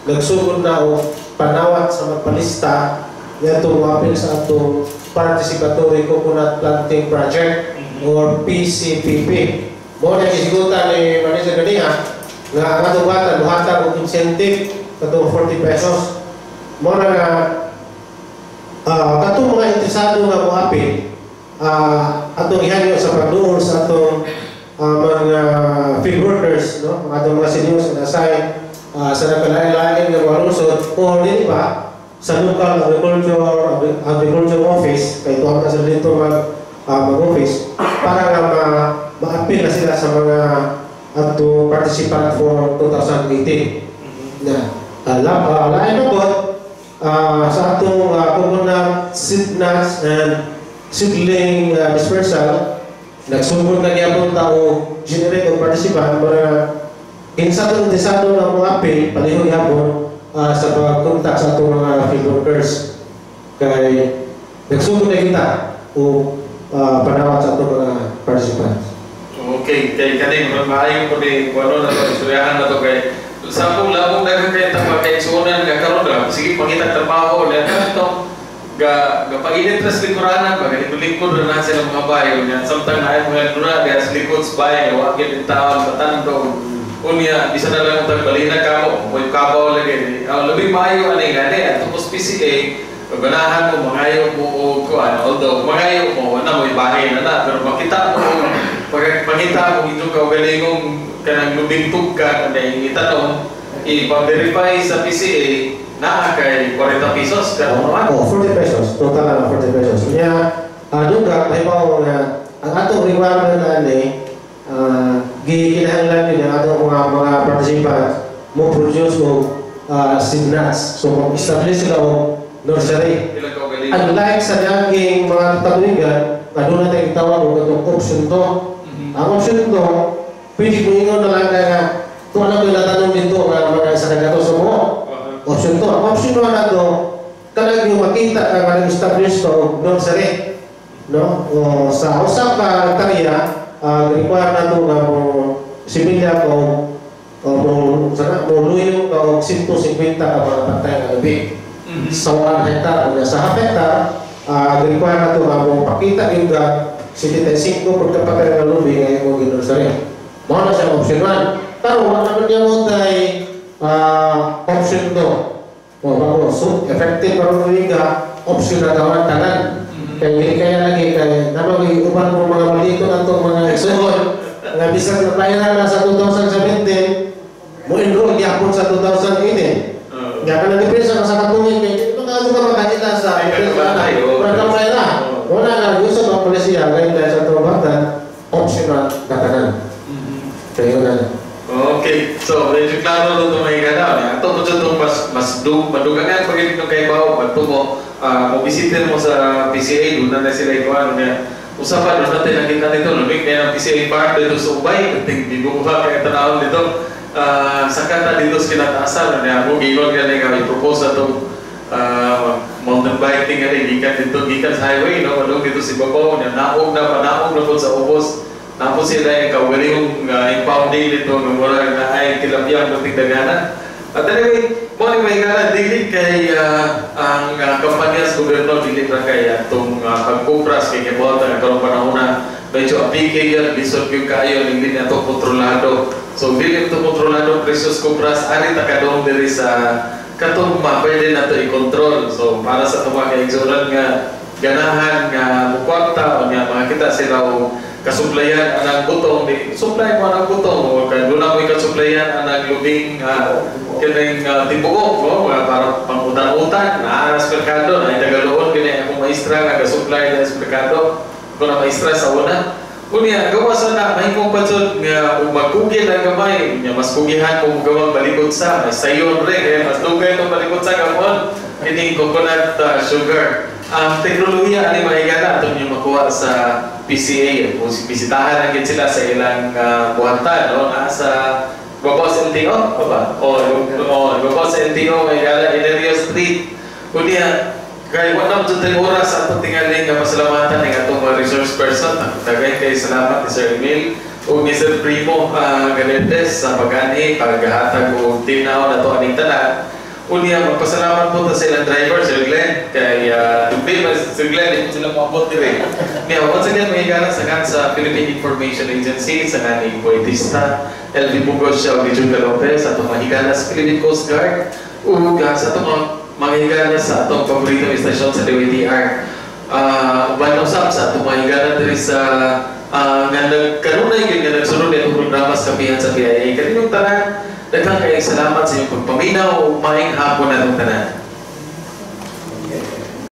nagsugod na o panawat sa magpalista nga itong wapil sa itong Participatory Coconut Planting Project or PCPP. Mo na isigutan ni Manisa Ganiha nga ang atong bata buhatan og incentive katong 40 pesos. Mo na nga katong mga interesado nga moapil atong ihanyo sa pagduol sa atong mga field workers, no? Atong mga seniors na assign sa nakalain-lain nga mga lusod o dili ba sa local agriculture office, kay tuwang na sila dito mag-office, para nga ma-appeal na sila sa mga to participant for 2018. Lain na po, sa atong coconut seed nuts and seedling dispersal, nagsugod na gyapon tao generate o participant para insatong desado na mga appeal, palihog gyapon sa pag-contact sa atong mga field workers. Kay nagsugod na kita o panawat sa atong mga participants. Okay, kay kaning maayo ko ni kuno na to, istoryahan na to kay sampung labong daghang kay tama kay sunan nga karon lang sige pangita trabaho na kanto ga pag-interest likuranan ba kay likod na sila mga bayo nya samtang na ay mga dura gas likod spy wa gid taon patando unya bisa na lang tag balina kamo moy kabaw lagi labi maayo ani gani at tapos PCA ganahan mo mangayo mo kuan although mangayo mo na moy bahay na pero makita mo pagkita mo ito kaugalingong kanang lubing tugkan na itanong i-verify sa PCA na kay 40 pesos ka naman? 40 pesos, total na 40 pesos. Kaya doon ka, may pa nga ang atong requirement na kinahanglan din ang atong mga participants mo produce o seed nuts. So mag-establish sila o nursery. Unlike sa naging mga tabuigan, doon natin itawag o itong option to. Ang option to, pwede ko ingon na lang kaya kung ano ko natanong dito nga mga isa na gato sa mo. Option to. Ang option to na to, talagang yung makita ka nga nag-establish to nursery. No? O sa usap ka tariya, require na to nga mo similya ko mo luyong ka o 150 ka mga pantay nga gabi. Sa 1 hektar o sa half hektar, require na to nga mo pakita yung 75 pagkapatay ng lubi ngayon mo ginursery. Mga na siyang option 1. Pero wala naman niya mo tayo option 2. So, effective para rin ka, option na daw ang tanan. Kaya lagi, naman iuban mo mga malito na itong mga isuhon. Nga bisag na pairan na sa 2017, mo enroll yapon sa 2018. Nga ka nag-depresa ka sa katungin, ito nga ito ka makakita sa pagkang pairan. Wala nga, gusto ng polisiya, ngayon dahil sa trabatan, optional na tanan. Kaya na. Okay, so medyo klaro doon may ganaw. Ito po dito mas madugangan pag ito kay Bao, pag mo bisita mo sa PCA, doon na sila ikuha niya. Usapan doon natin nakita dito, lumik na ng PCA park dito sa Ubay, kating dibuha kaya tanawon dito. Sakata dito sa kinataasan, mo gigon ka na i-propose na itong mountain biking nga gikan sa highway, no? Malong dito si Babaw, naog na po sa ubos. Tapos sila yung kaugalingong impounding dito ng mura na ay tilapiyang magtigdaganan. At anyway, mo may gana dili kay ang kampanya sa gobyerno dili ra kay atong pagkupras kay kibota karong panahon na medyo apike yan lisod yung kayo hindi na to kontrolado. So dili to kontrolado presyos kupras ari ta kadong diri sa katong pwede na to i-control. So para sa tuma kay igsuran nga ganahan nga mukwarta o nga makita sila o kasuplayan anang butong di supply mo anang butong o kay doon mo ikasuplayan anang lubing kining tibuok o para pangutan-utan na aras merkado na itagaloon kini akong maestra nga kasuplay sa merkado kung na maestra sa una kunya gawa sana may kong patsod nga magkugil ang gamay nya mas kugihan kung gawang balikod sa may sayon rin kaya mas dugay itong balikod sa gamon kining coconut sugar. Ang teknolohiya ani mahigala ato niyo makuha sa PCA kung bisitahan lang sila sa ilang buhatan no sa baba sa LTO baba baba sa LTO mahigala Ilario Street kunya kay wala jud tay oras ato tingali nga pasalamatan ng atong resource person dagay kay salamat ni Sir Emil o ni Sir Primo Galendes sa pagani paghahatag og tinaw nato aning tanan. Unya magpasalamat po ta sa ilang driver, Sir Glenn, kay Sir Glenn, hindi sila maabot dire. Ngayon, once again, may higala sa Philippine Information Agency, sa nganing poetista, LV Bugos siya, ni Junca Lopez, sa itong mahigala sa Philippine Coast Guard, o sa itong mahigala sa itong paboritong istasyon sa DWTR. Banusap sa itong mahigala dire sa kanunay nga nagsunod itong programa sa kapihan sa PIA. Kaninyong tanan, daghang kayong salamat sa inyong pagpaminaw o maing hapon na itong tanan.